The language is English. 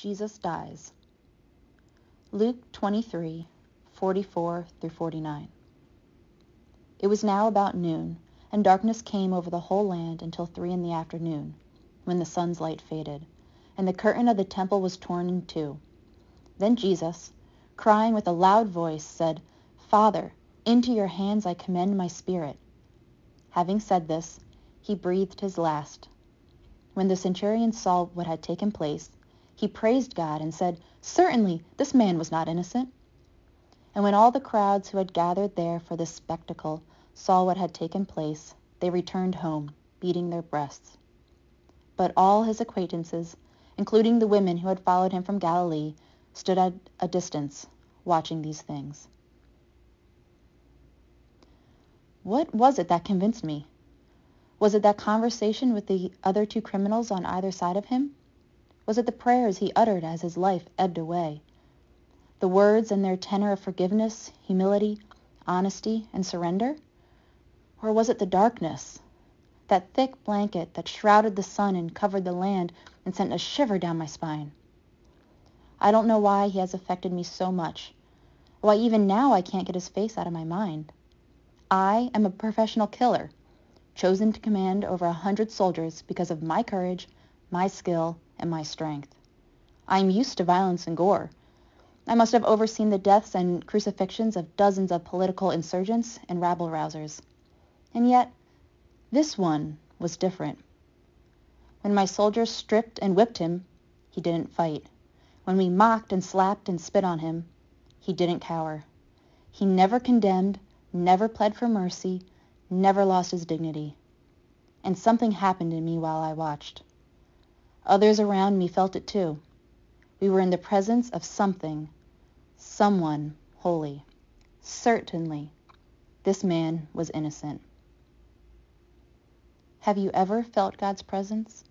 Jesus dies. Luke 23:44-49. It was now about noon, and darkness came over the whole land until 3 p.m, when the sun's light faded, and the curtain of the temple was torn in two. Then Jesus, crying with a loud voice, said, "Father, into your hands I commend my spirit." Having said this, he breathed his last. When the centurion saw what had taken place, he praised God and said, "Certainly, this man was not innocent." And when all the crowds who had gathered there for this spectacle saw what had taken place, they returned home, beating their breasts. But all his acquaintances, including the women who had followed him from Galilee, stood at a distance, watching these things. What was it that convinced me? Was it that conversation with the other two criminals on either side of him? Was it the prayers he uttered as his life ebbed away? The words and their tenor of forgiveness, humility, honesty, and surrender? Or was it the darkness, that thick blanket that shrouded the sun and covered the land and sent a shiver down my spine? I don't know why he has affected me so much, why even now I can't get his face out of my mind. I am a professional killer, chosen to command over 100 soldiers because of my courage, my skill, and my strength. I am used to violence and gore. I must have overseen the deaths and crucifixions of dozens of political insurgents and rabble-rousers. And yet, this one was different. When my soldiers stripped and whipped him, he didn't fight. When we mocked and slapped and spit on him, he didn't cower. He never condemned, never pled for mercy, never lost his dignity. And something happened in me while I watched. Others around me felt it too. We were in the presence of something, someone holy. Certainly, this man was innocent. Have you ever felt God's presence?